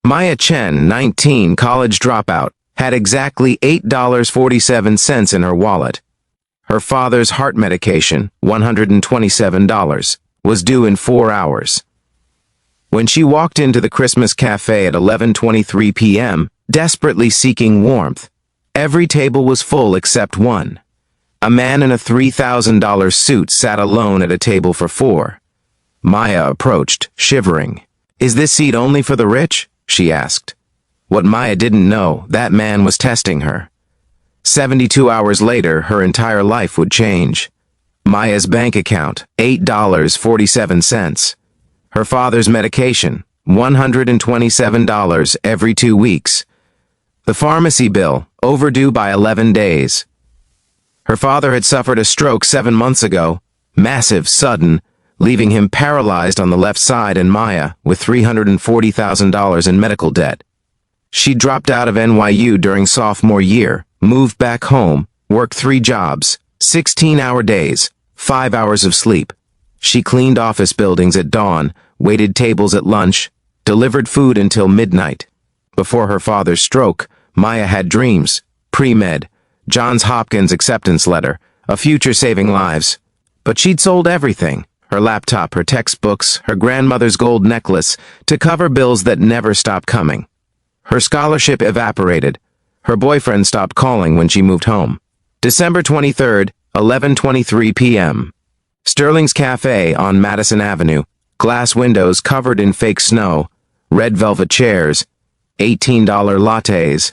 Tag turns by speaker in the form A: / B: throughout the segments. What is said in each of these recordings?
A: Maya Chen, 19, college dropout, had exactly $8.47 in her wallet. Her father's heart medication, $127, was due in 4 hours. When she walked into the Christmas café at 11:23 p.m., desperately seeking warmth, every table was full except one. A man in a $3,000 suit sat alone at a table for four. Maya approached, shivering. "Is this seat only for the rich?" she asked. What Maya didn't know, that man was testing her. 72 hours later, her entire life would change. Maya's bank account, $8.47. Her father's medication, $127 every 2 weeks. The pharmacy bill, overdue by 11 days. Her father had suffered a stroke 7 months ago, massive, sudden, leaving him paralyzed on the left side, and Maya with $340,000 in medical debt. She dropped out of NYU during sophomore year, moved back home, worked 3 jobs, 16-hour days, 5 hours of sleep. She cleaned office buildings at dawn, waited tables at lunch, delivered food until midnight. Before her father's stroke, Maya had dreams, pre-med, Johns Hopkins acceptance letter, a future saving lives. But she'd sold everything, her laptop, her textbooks, her grandmother's gold necklace, to cover bills that never stopped coming. Her scholarship evaporated. Her boyfriend stopped calling when she moved home. December 23rd, 11:23 p.m. Sterling's Cafe on Madison Avenue, glass windows covered in fake snow, red velvet chairs, $18 lattes.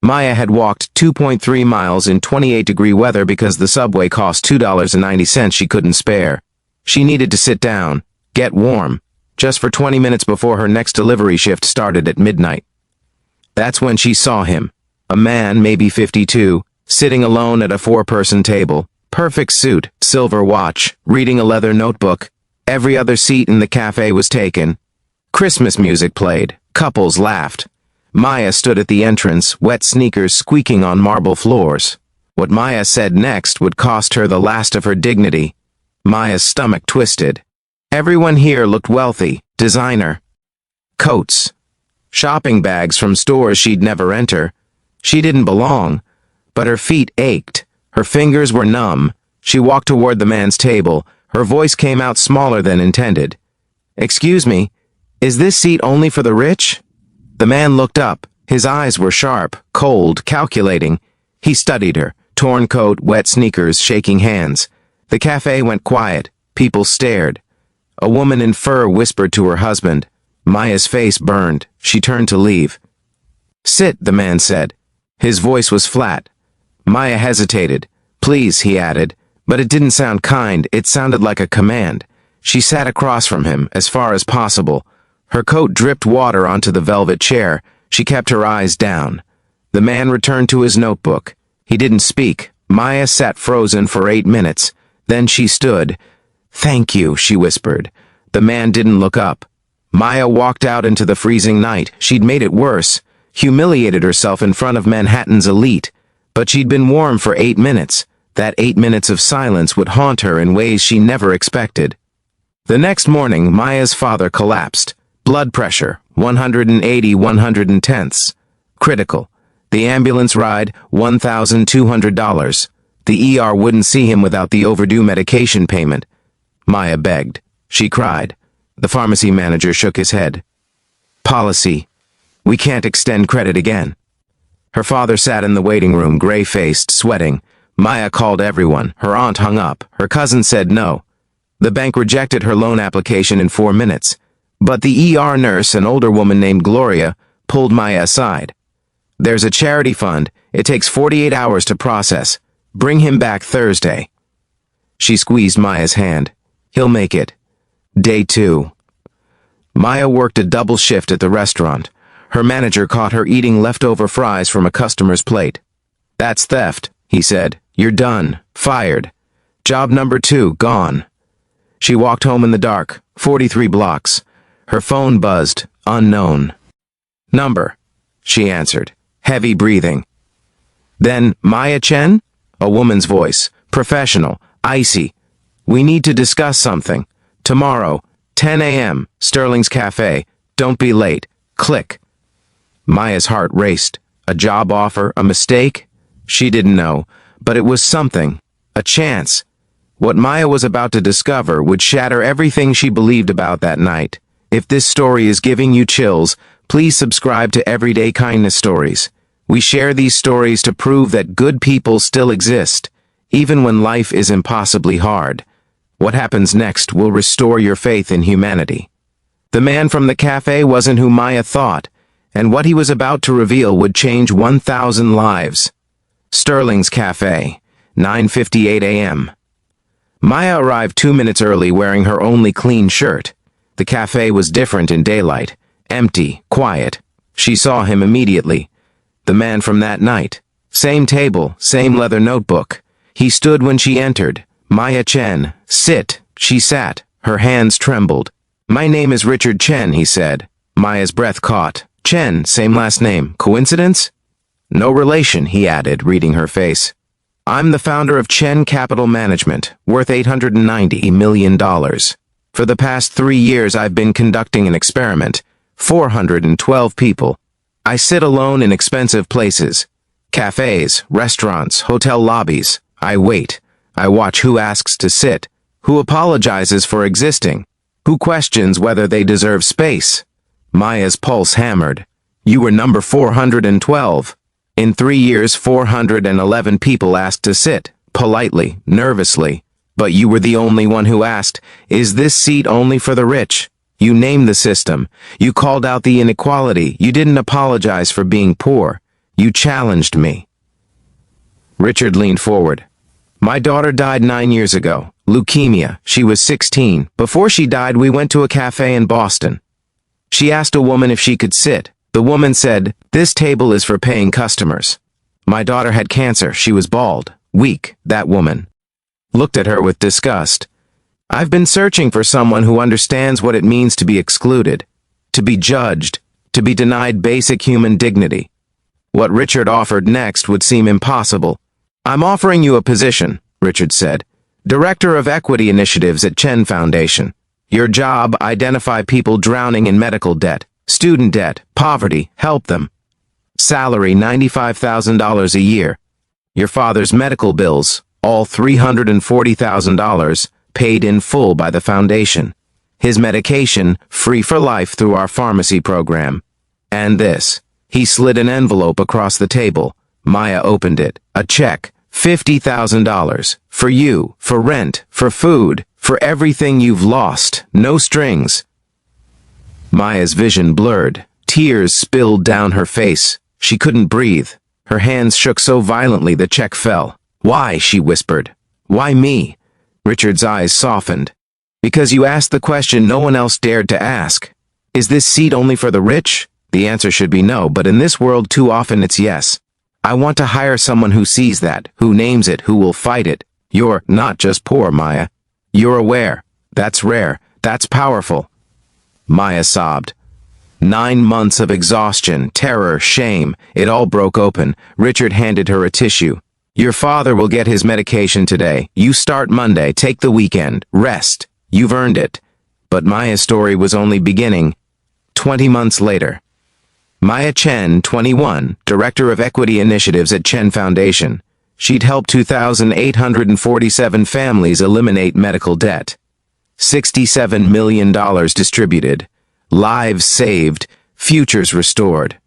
A: Maya had walked 2.3 miles in 28-degree weather because the subway cost $2.90 she couldn't spare. She needed to sit down, get warm, just for 20 minutes before her next delivery shift started at midnight. That's when she saw him, a man, maybe 52, sitting alone at a 4-person table, perfect suit, silver watch, reading a leather notebook. Every other seat in the cafe was taken. Christmas music played. Couples laughed. Maya stood at the entrance, wet sneakers squeaking on marble floors. What Maya said next would cost her the last of her dignity. Maya's stomach twisted. Everyone here looked wealthy, designer. Coats. Shopping bags from stores she'd never enter. She didn't belong, but her feet ached. Her fingers were numb. She walked toward the man's table. Her voice came out smaller than intended. "Excuse me, is this seat only for the rich?" The man looked up. His eyes were sharp, cold, calculating. He studied her, torn coat, wet sneakers, shaking hands. The cafe went quiet. People stared. A woman in fur whispered to her husband. Maya's face burned. She turned to leave. "Sit," the man said. His voice was flat. Maya hesitated. "Please," he added, but it didn't sound kind. It sounded like a command. She sat across from him, as far as possible. Her coat dripped water onto the velvet chair. She kept her eyes down. The man returned to his notebook. He didn't speak. Maya sat frozen for 8 minutes. Then she stood. "Thank you," she whispered. The man didn't look up. Maya walked out into the freezing night. She'd made it worse, humiliated herself in front of Manhattan's elite. But she'd been warm for 8 minutes. That 8 minutes of silence would haunt her in ways she never expected. The next morning, Maya's father collapsed. Blood pressure, 180/110ths. Critical. The ambulance ride, $1,200. The ER wouldn't see him without the overdue medication payment. Maya begged. She cried. The pharmacy manager shook his head. "Policy. We can't extend credit again." Her father sat in the waiting room, gray-faced, sweating. Maya called everyone. Her aunt hung up. Her cousin said no. The bank rejected her loan application in 4 minutes. But the ER nurse, an older woman named Gloria, pulled Maya aside. "There's a charity fund. It takes 48 hours to process. Bring him back Thursday." She squeezed Maya's hand. "He'll make it." Day 2. Maya worked a double shift at the restaurant. Her manager caught her eating leftover fries from a customer's plate. "That's theft," he said. "You're done. Fired. Job number 2, gone." She walked home in the dark, 43 blocks. Her phone buzzed, unknown. "Number," she answered, heavy breathing. Then, "Maya Chen?" A woman's voice, professional, icy. "We need to discuss something. Tomorrow, 10 a.m., Sterling's Cafe. Don't be late." Click. Maya's heart raced. A job offer, a mistake? She didn't know, but it was something. A chance. What Maya was about to discover would shatter everything she believed about that night. If this story is giving you chills, please subscribe to Everyday Kindness Stories. We share these stories to prove that good people still exist, even when life is impossibly hard. What happens next will restore your faith in humanity. The man from the cafe wasn't who Maya thought, and what he was about to reveal would change 1,000 lives. Sterling's Cafe, 9:58 a.m. Maya arrived 2 minutes early wearing her only clean shirt. The cafe was different in daylight, empty, quiet. She saw him immediately. The man from that night. Same table, same leather notebook. He stood when she entered. Maya Chen. Sit. She sat. Her hands trembled. My name is Richard Chen, he said. Maya's breath caught. Chen, same last name. Coincidence? No relation, he added, reading her face. I'm the founder of Chen Capital Management, worth $890 million. For the past 3 years I've been conducting an experiment. 412 people. I sit alone in expensive places. Cafes, restaurants, hotel lobbies. I wait. I watch who asks to sit, who apologizes for existing, who questions whether they deserve space. Maya's pulse hammered. You were number 412. In 3 years, 411 people asked to sit, politely, nervously. But you were the only one who asked, is this seat only for the rich? You named the system. You called out the inequality. You didn't apologize for being poor. You challenged me. Richard leaned forward. My daughter died 9 years ago. Leukemia. She was 16. Before she died, we went to a cafe in Boston. She asked a woman if she could sit. The woman said, this table is for paying customers. My daughter had cancer. She was bald, weak. That woman looked at her with disgust. I've been searching for someone who understands what it means to be excluded, to be judged, to be denied basic human dignity. What Richard offered next would seem impossible. I'm offering you a position, Richard said. Director of Equity Initiatives at Chen Foundation. Your job, identify people drowning in medical debt, student debt, poverty, help them. Salary, $95,000 a year. Your father's medical bills, all $340,000, paid in full by the foundation. His medication, free for life through our pharmacy program. And this. He slid an envelope across the table. Maya opened it. A check. $50,000. For you, for rent, for food, for everything you've lost. No strings. Maya's vision blurred. Tears spilled down her face. She couldn't breathe. Her hands shook so violently the check fell. Why? She whispered. Why me? Richard's eyes softened. Because you asked the question no one else dared to ask. Is this seat only for the rich? The answer should be no, but in this world too often it's yes. I want to hire someone who sees that, who names it, who will fight it. You're not just poor, Maya. You're aware. That's rare. That's powerful. Maya sobbed. 9 months of exhaustion, terror, shame. It all broke open. Richard handed her a tissue. Your father will get his medication today. You start Monday. Take the weekend. Rest. You've earned it. But Maya's story was only beginning. 20 months later. Maya Chen, 21, Director of Equity Initiatives at Chen Foundation. She'd helped 2,847 families eliminate medical debt. $67 million distributed. Lives saved. Futures restored.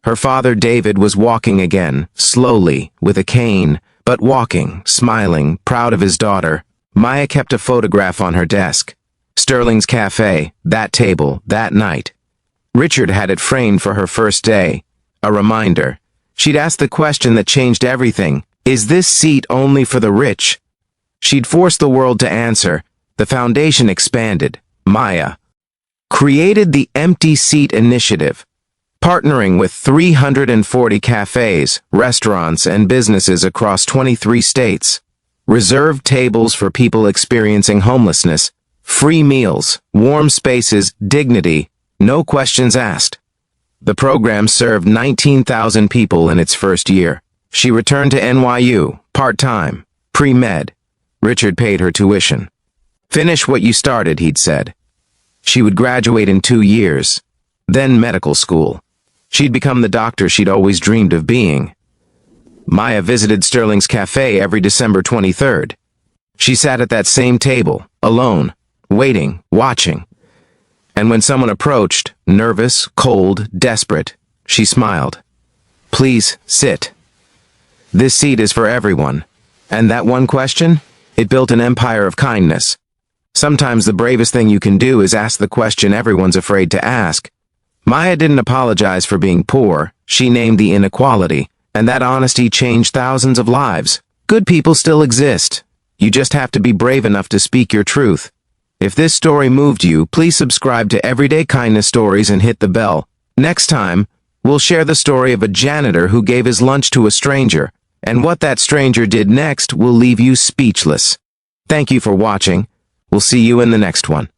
A: Her father David was walking again, slowly, with a cane, but walking, smiling, proud of his daughter. Maya kept a photograph on her desk. Sterling's Cafe, that table, that night. Richard had it framed for her first day. A reminder. She'd asked the question that changed everything. Is this seat only for the rich? She'd forced the world to answer. The foundation expanded. Maya created the Empty Seat Initiative, partnering with 340 cafes, restaurants, and businesses across 23 states. Reserved tables for people experiencing homelessness, free meals, warm spaces, dignity, no questions asked. The program served 19,000 people in its first year. She returned to NYU, part-time, pre-med. Richard paid her tuition. Finish what you started, he'd said. She would graduate in 2 years, then medical school. She'd become the doctor she'd always dreamed of being. Maya visited Sterling's cafe every December 23rd. She sat at that same table, alone, waiting, watching. And when someone approached, nervous, cold, desperate, she smiled. "Please, sit. This seat is for everyone." And that one question? It built an empire of kindness. Sometimes the bravest thing you can do is ask the question everyone's afraid to ask. Maya didn't apologize for being poor. She named the inequality, and that honesty changed thousands of lives. Good people still exist. You just have to be brave enough to speak your truth. If this story moved you, please subscribe to Everyday Kindness Stories and hit the bell. Next time, we'll share the story of a janitor who gave his lunch to a stranger, and what that stranger did next will leave you speechless. Thank you for watching. We'll see you in the next one.